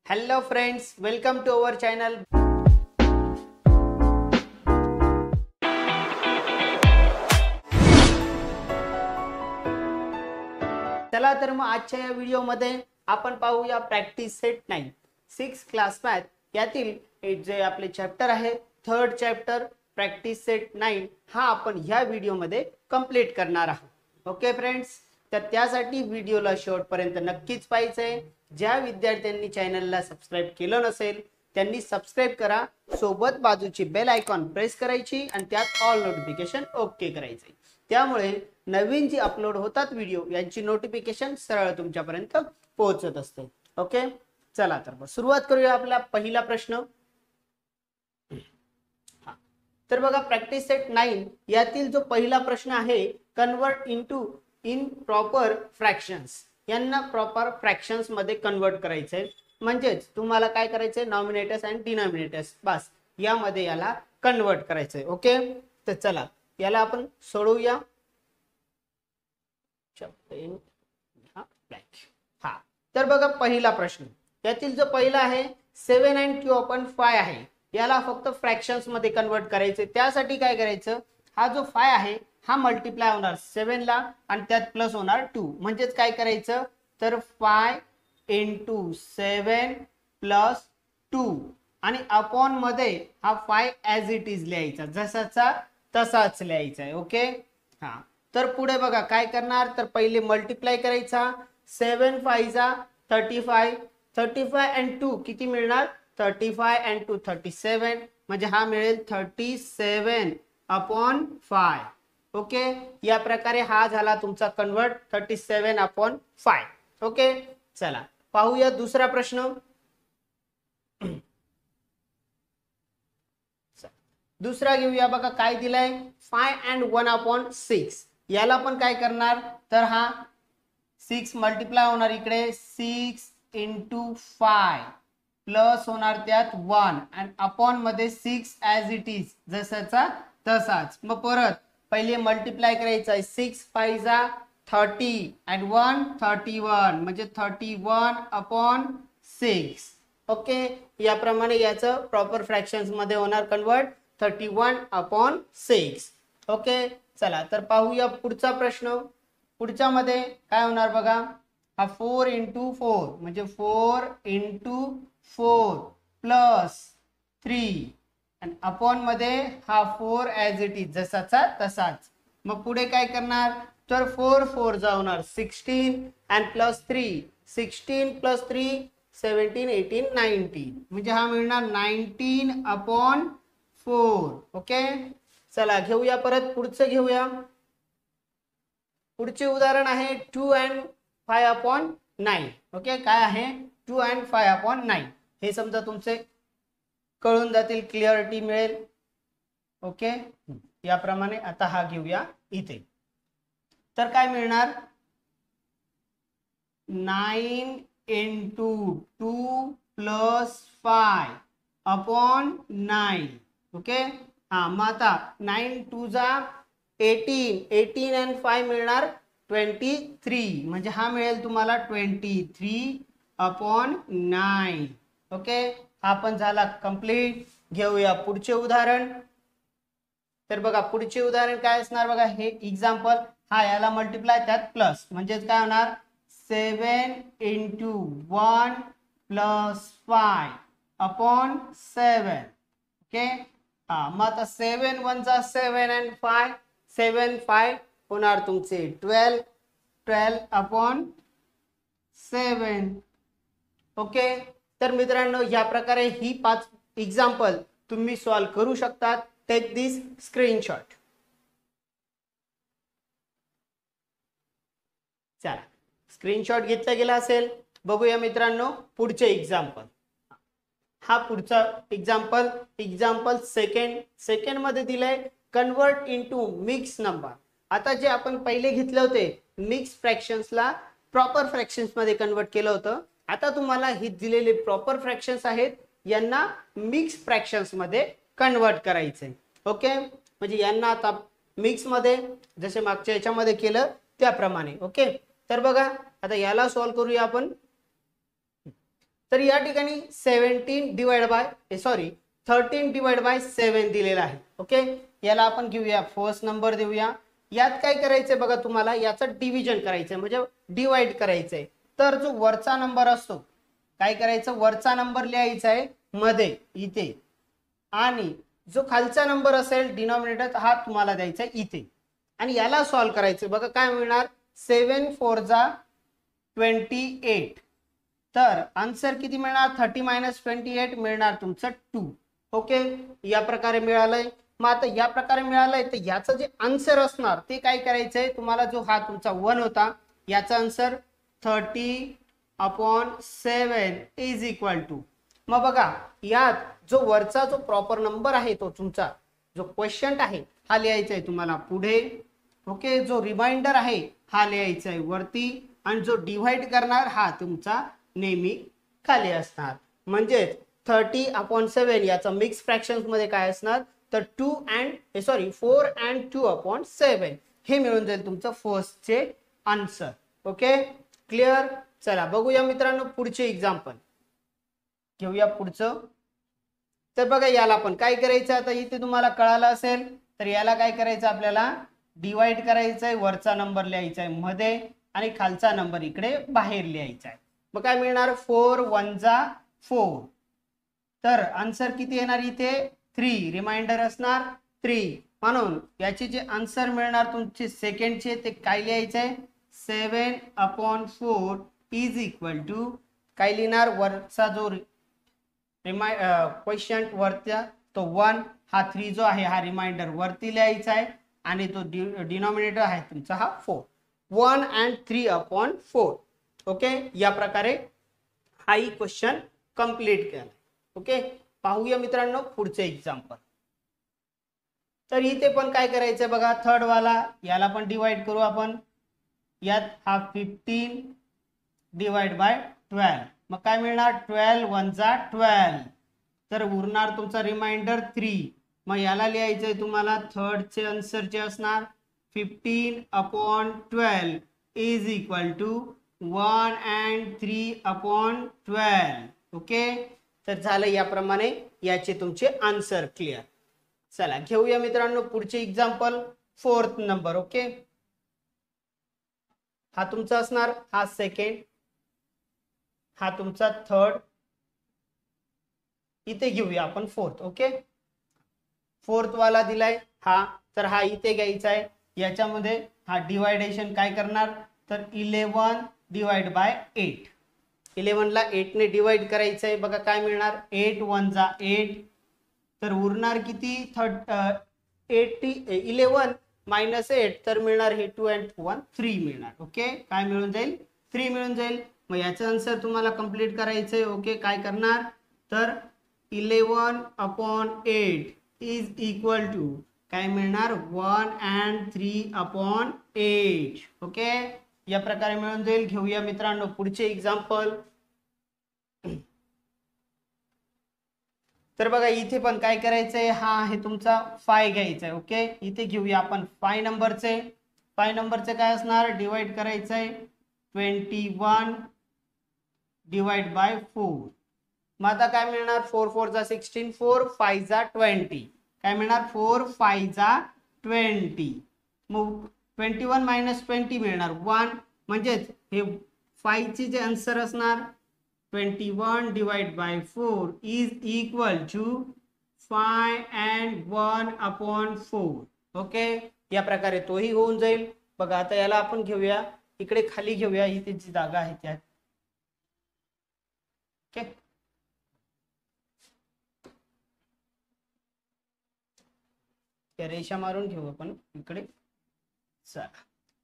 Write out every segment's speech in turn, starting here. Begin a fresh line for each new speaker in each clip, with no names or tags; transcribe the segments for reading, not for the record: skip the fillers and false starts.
Hello friends, welcome to our channel. चला तर मग आजच्या या व्हिडिओ मध्ये आपण पाहूया प्रॅक्टिस सेट 9 6 क्लास मॅथ यातील जे आपले चॅप्टर आहे थर्ड चॅप्टर प्रॅक्टिस सेट 9 हा आपण ह्या व्हिडिओ मध्ये कंप्लीट करणार आहोत. ओके फ्रेंड्स, तर त्यासाठी व्हिडिओला शेवटपर्यंत नक्कीच पाहायचंय. ज्या विद्यार्थ्यांनी चॅनलला सबस्क्राइब केलं नसेल त्यांनी सबस्क्राइब करा, सोबत बाजूची बेल आयकॉन प्रेस करायची आणि त्यात ऑल नोटिफिकेशन ओके करायचे. त्यामुळे नवीन जी अपलोड होतात व्हिडिओ यांची नोटिफिकेशन सरळ तुमच्यापर्यंत पोहोचत असते. ओके, चला तर मग सुरुवात करूया. आपला पहिला प्रश्न तर बघा, प्रॅक्टिस सेट 9 यातील जो पहिला प्रश्न आहे, कन्वर्ट इन प्रॉपर फ्रॅक्शन्स. यांना प्रॉपर फ्रॅक्शन्स मध्ये कन्वर्ट करायचंय. म्हणजेच तुम्हाला काय करायचंय, नॉमिनेटर्स आणि डिनॉमिनेटर्स बस यामध्ये याला कन्वर्ट करायचंय. ओके, तर चला याला आपण सोडवूया. हा तर बघा, पहिला प्रश्न यातील जो पहिला आहे 7 and q upon 5 आहे, याला फक्त फ्रॅक्शन्स मध्ये कन्वर्ट करायचे. त्यासाठी काय करायचं, हा जो 5 आहे हा मल्टिप्लाय होणार 7 ला आणि त्यात प्लस होणार 2. म्हणजेच काय करायचं, तर 5 into 7 plus 2 आणि अपॉन मध्ये हा 5 ॲज इट इज लिहायचा, जसाचा तसाच लिहायचा आहे. ओके, हा तर पुढे बघा काय करणार, तर पहिले मल्टिप्लाय करायचा. 7 5 जा 35, 35 and 2 किती मिळणार, 35 and 2 37, म्हणजे हा मिळेल 37 upon 5. ओके, या प्रकारे हा झाला तुमचा कन्वर्ट 37 upon 5. ओके, चला पाहूया दुसरा प्रश्न. दुसरा घेऊया. बघा काय दिलाय, 5 and 1 upon 6. याला पण काय करणार, तर हा 6 मल्टिप्लाय होणार इकडे 6 into 5 प्लस होणार त्यात 1 आणि अपॉन मध्ये 6 ॲज इट इज, जसाचा तसाच. मग परत पहिले मल्टिप्लाय करायचं आहे. 6 5 जा 30 and 1 31, म्हणजे 31 upon 6. ओके, याप्रमाणे याचं प्रॉपर फ्रॅक्शन्स मध्ये होणार कन्वर्ट 31 upon 6. ओके, चला तर पाहूया पुढचा प्रश्न. पुढच्या मध्ये काय होणार बघा, हा 4 into 4 म्हणजे 4 into 4 प्लस 3 आणि अपॉन मध्ये हा 4 ॲज इट इज, जसाचा तसाच. मग पुढे काय करणार, तर 4 4 जाणार 16 and प्लस 3 16 प्लस 3 17 18 19, म्हणजे हा मिळणार 19 upon 4. ओके, चला घेऊया परत पुढचं घेऊया. पुढचे उदाहरण आहे 2 and 5 upon 9. ओके, काय आहे 2 and 5 upon 9. हे समजा तुमचे कळून जातील, क्लिअरिटी मिळेल. ओके, याप्रमाणे आता हा घेऊया इथे. तर काय मिळणार, 9 into 2 plus 5 upon 9. ओके, हा मग आता 9 2 जा 18 18 and 5 मिळणार 23, म्हणजे हा मिळेल तुम्हाला 23 upon 9. ओके, हा पण झाला कंप्लीट. घेऊया पुढचे उदाहरण. तर बघा पुढचे उदाहरण काय असणार बघा, हे एक्झाम्पल. हा याला मल्टिप्लाय त्यात प्लस, म्हणजेच काय होणार 7 into 1 plus 5 upon 7. ओके, हा मग आता 7 1 जा 7 and 5 7 5 होणार तुमचे 12 12 upon 7. ओके, तर मित्रांनो या प्रकारे ही 5 एक्झाम्पल तुम्ही सॉल्व करू शकतात. टेक दिस स्क्रीनशॉट. चला स्क्रीनशॉट घेतला गेला असेल, बघूया मित्रांनो पुढचे एक्झाम्पल. हा पुढचा एक्झाम्पल सेकंड मध्ये दिलाय, कन्वर्ट इनटू मिक्स नंबर. आता जे आपण पहिले घेतले होते मिक्स फ्रॅक्शन्सला प्रॉपर फ्रॅक्शन्स मध्ये कन्वर्ट केलं होतं. आता तुम्हाला ही दिलेले प्रॉपर फ्रॅक्शन्स आहेत, यांना मिक्स फ्रॅक्शन्स मध्ये कन्वर्ट करायचंय. ओके, म्हणजे यांना आता मिक्स मध्ये जसे मागच्या याच्यामध्ये केलं त्याप्रमाणे. ओके, तर बघा आता याला सॉल्व करूया आपण. तर या ठिकाणी 13 डिवाइड बाय 7 दिलेला आहे. ओके, याला आपण घेऊया फर्स्ट नंबर देऊया. यात काय करायचंय बघा, तुम्हाला याचं डिव्हिजन करायचंय म्हणजे डिवाइड करायचंय. तर जो वरचा नंबर असतो काय करायचं, वरचा नंबर लिहायचा आहे मध्ये इथे, आणि जो खालचा नंबर असेल डिनॉमिनेटर हा तुम्हाला द्यायचा आहे इथे, आणि याला सॉल्व्ह करायचं. बघा काय मिळणार, 7 4 जा 28. तर आन्सर किती मिळणार, 30 - 28 मिळणार तुमचं 2. ओके, या प्रकारे मिळालंय. मग आता या प्रकारे मिळालंय तर याचं जे आन्सर असणार ते काय करायचंय तुम्हाला, जो हा तुमचा 1 होता याचा आन्सर 30/7 इज इक्वल टू. मग बघा यात जो वरचा जो प्रॉपर नंबर आहे तो तुमचा जो क्वेश्चन आहे हा लिहायचा आहे तुम्हाला पुढे. ओके, जो रिमाइंडर आहे हा लिहायचा आहे वरती, आणि जो डिवाइड करणार हा तुमचा नेहमी खाली असणार. म्हणजेच 30/7 याचा मिक्स फ्रॅक्शन्स मध्ये काय असणार, तर 4 and 2/7 हे मिळून जाईल तुमचं फर्स्टचे आन्सर. Okay, clear. चला बघूया मित्रांनो पुढचे एक्झाम्पल घेऊया पुढचं. तर बघा याला पण काय करायचं, आता इथे तुम्हाला कळालं असेल तर याला काय करायचं, आपल्याला डिवाइड करायचंय, वरचा नंबर लिहायचा आहे मध्ये आणि खालचा नंबर इकडे बाहेर लिहायचा आहे. मग काय मिळणार, 4 1 जा 4. तर आन्सर किती येणार इथे 3, रिमाइंडर असणार 3. म्हणून याचे जे आन्सर मिळणार तुमचे सेकंडचे ते काय लिहायचे आहे, 7/4 इज इक्वल टू काय लिहिणार, वरचा जो क्वेश्चन वरच्या तो 1, हा 3 जो आहे हा रिमाइंडर वरती लिहायचा आहे, आणि तो डिनॉमिनेटर आहे तुमचा हा 4. 1 and 3/4. ओके, या प्रकारे हाही क्वेश्चन कंप्लीट केला. ओके, पाहूया मित्रांनो पुढचे एक्झाम्पल. तर इथे पण काय करायचंय बघा, थर्ड वाला याला पण डिवाइड करू आपण. यात हा 15 डिवाइड बाय 12. मग काय मिळणार, 12 1 जा 12. तर उरणार तुमचा रिमाइंडर 3. मग याला लिहायचंय तुम्हाला थर्डचे आन्सरचे असणार 15/12 is equal to 1 and 3/12. Okay, तर झालं याप्रमाणे याचे तुमचे आन्सर क्लिअर. चला घेऊया मित्रांनो पुढचे एक्झाम्पल, फोर्थ नंबर. ओके, हा तुमचा असणार, हा सेकंड, हा तुमचा थर्ड. इथे घेऊया आपण फोर्थ. ओके, फोर्थ वाला दिलाय हा, तर हा इथे घ्यायचा आहे. याच्यामध्ये हा डिवायडेशन काय करणार, तर 11 डिवाइड बाय 8. 11 ला 8 ने डिवाइड करायचं आहे. बघा काय मिळणार, 8 1 जा 8. तर उरणार किती, 11 - 8 तर मिळणार हे 2 and 1 3 मिळणार. ओके, काय मिळून जाईल, 3 मिळून जाईल. मग याचं आन्सर तुम्हाला कंप्लीट करायचंय. ओके, काय करणार, तर 11/8 इज इक्वल टू काय मिळणार, 1 and 3/8. ओके, या प्रकारे मिळून जाईल. घेऊया मित्रांनो पुढचे एक्झाम्पल. तर बघा इथे पण काय करायचंय, हा आहे तुमचा 5 घ्यायचा आहे. ओके, इथे घेऊया आपण 5 नंबरचे. 5 नंबरचे काय असणार, डिवाइड करायचंय 21 डिवाइड बाय 4. मग आता काय मिळणार, 4 4 जा 16, 4 5 जा 20. काय मिळणार, 4 5 जा 20. मग 21 - 20 मिळणार 1. म्हणजेच हे 5 चे जे आन्सर असणार 21 divide by 4 is equal to 5 and 1/4. Okay, या प्रकारे तोही होऊन जाईल. बघा आता याला आपण घेऊया इकडे खाली घेऊया, इथे जी जागा आहे त्यात. ओके, रेषा मारून घेऊ आपण इकडे. चला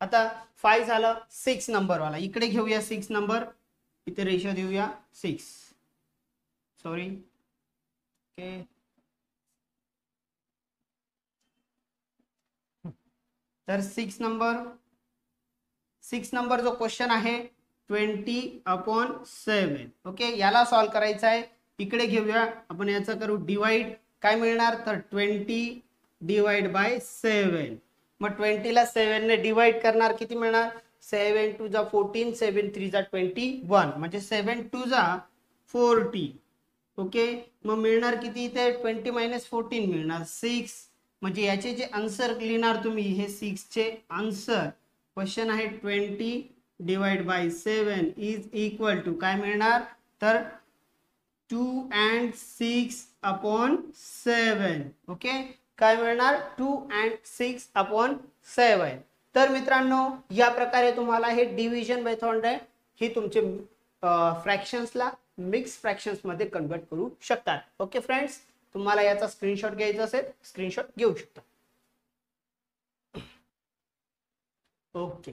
आता 5 झालं. 6 नंबर वाला इकडे घेऊया. 6 नंबर इथे रेषा देऊया 6. सॉरी. ओके, तर 6 नंबर जो क्वेश्चन आहे 20/7. ओके, याला सॉल्व्ह करायचा आहे. इकडे घेऊया आपण, याचा करू डिवाइड. काय मिळणार, तर 20 डिवाइड बाय 7. मग 20 ला 7 ने डिवाइड करणार, किती मिळणार, 7 2 जा 14, 7 3 जा 21. म्हणजे 7 2 जा 40. ओके, मग मिळणार किती इथे 20 - 14 मिळणार 6. म्हणजे याचे जे आन्सर लिहिणार तुम्ही हे 6 चे आन्सर क्वेश्चन आहे 20 divide by 7 is equal to काय मिळणार तर 2 and 6 upon 7. ओके, काय मिळणार 2 and 6 upon 7. तर मित्रांनो या प्रकारे तुम्हाला हे डिव्हिजन मेथड आहे ही तुमचे फ्रॅक्शन्सला मिक्स फ्रॅक्शन्स मध्ये कन्वर्ट करू शकतात. ओके फ्रेंड्स, तुम्हाला याचा स्क्रीनशॉट घ्यायचा असेल स्क्रीनशॉट घेऊ शकता. ओके,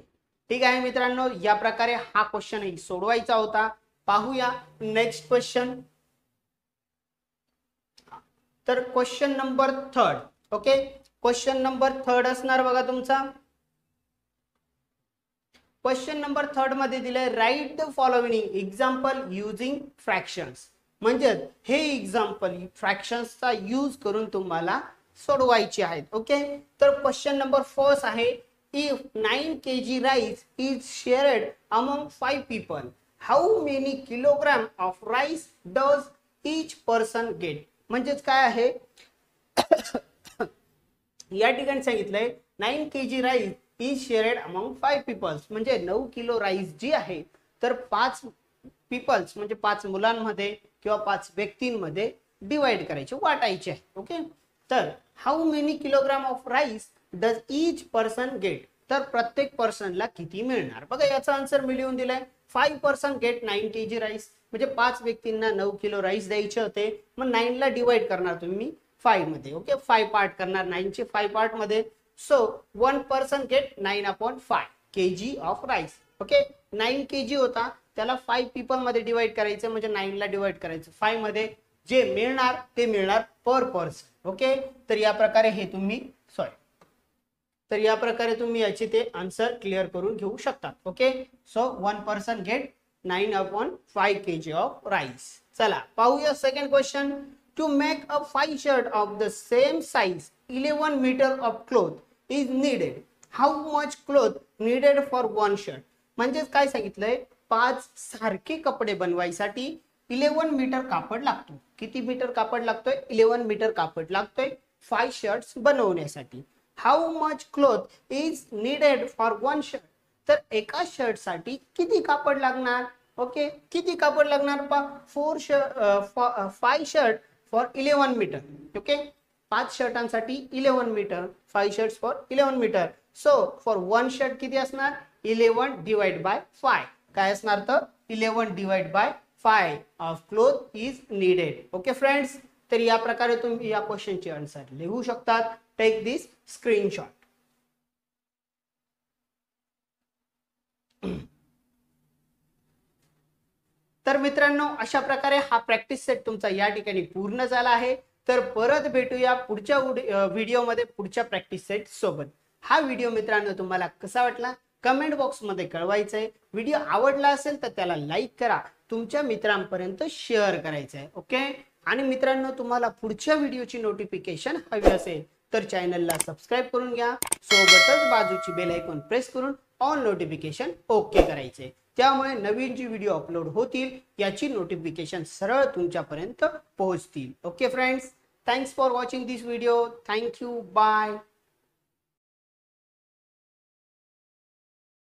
ठीक आहे मित्रांनो, या प्रकारे हा क्वेश्चन सोडवायचा होता. पाहूया नेक्स्ट क्वेश्चन. तर question number 3. Okay, question number 3 असणार बघा तुमचा. क्वेश्चन नंबर 3 मध्ये दिले write the following example using fractions. म्हणजे हे एक्झाम्पल फ्रॅक्शन्सचा यूज करून तुम्हाला सोडवायचे आहेत. ओके, तर क्वेश्चन नंबर 1 आहे if 9 kg rice is shared among 5 people how many kilogram of rice does each person get. म्हणजेच काय आहे या ठिकाणी सांगितलंय 9 kg rice is shared among 5 peoples. म्हणजे 9 किलो राईस जी आहे तर 5 पीपल्स म्हणजे 5 मुलांमध्ये किंवा 5 व्यक्तींमध्ये डिवाइड करायचे वाटायचे आहे. ओके, तर how many kilogram of rice does each person gate. तर प्रत्येक पर्सनला किती मिळणार बघा. याचा आन्सर मी लिहून दिलाय 5 पर्सन गेट 9 kg राईस. म्हणजे 5 व्यक्तींना 9 किलो राईस द्यायचे होते. मग 9 ला डिवाइड करणार तुम्ही 5 मध्ये. ओके, 5 पार्ट करणार 9 चे 5 पार्ट मध्ये. So 1 person get 9/5 kg of rice. Okay, 9 kg होता त्याला 5 पीपल मध्ये डिवाइड करायचं म्हणजे 9 ला डिवाइड करायचं 5 मध्ये. जे मिळणार ते मिळणार पर पर्सन. ओके, तर या प्रकारे हे तुम्ही याचे ते आन्सर क्लिअर करून घेऊ शकता. Okay, so 1 person get 9/5 kg of rice. चला पाहूया second question. To make a 5 shirt of the same size 11 meter of cloth is needed. How much cloth needed for 1 shirt. म्हणजेच काय सांगितलंय 5 सारखे कपडे बनवायसाठी 11 मीटर कापड लागतो. किती मीटर कापड लागतोय 11 मीटर कापड लागतोय 5 शर्ट्स बनवण्यासाठी. How much cloth is needed for 1 shirt. तर एका शर्ट साठी किती कापड लागणार. ओके, किती कापड लागणार 5 शर्ट फॉर 11 मीटर. ओके, 5 शर्टांसाठी 11 meter 5 shirts for 11 meter. So for 1 shirt किती असणार 11 डिवाइड बाय 5. काय असणार तर 11 divide by 5 of cloth is needed. Okay friends, तर या प्रकारे तुम्ही या क्वेश्चनचे आन्सर लिहू शकतात. टेक दिस स्क्रीनशॉट. तर मित्रांनो अशा प्रकारे हा प्रॅक्टिस सेट तुमचा या ठिकाणी पूर्ण झाला आहे. तर परत भेटूया पुढच्या व्हिडिओमध्ये पुढच्या प्रॅक्टिस सेट सोबत. हा व्हिडिओ मित्रांनो तुम्हाला कसा वाटला कमेंट बॉक्स मध्ये कळवायचंय. व्हिडिओ आवडला असेल तर त्याला लाईक करा, तुमच्या मित्रांपर्यंत शेअर करायचं आहे. ओके, आणि मित्रांनो तुम्हाला पुढच्या व्हिडिओची नोटिफिकेशन हवी असेल तर चॅनलला सबस्क्राईब करून घ्या. सोबतच बाजूची बेल आयकॉन प्रेस करून ऑल नोटिफिकेशन ओके करायचे. त्यामुळे नवीन जी व्हिडिओ अपलोड होतील याची नोटिफिकेशन सरळ तुमच्यापर्यंत पोहोचतील. Okay friends, thanks for watching this video. Thank you. Bye.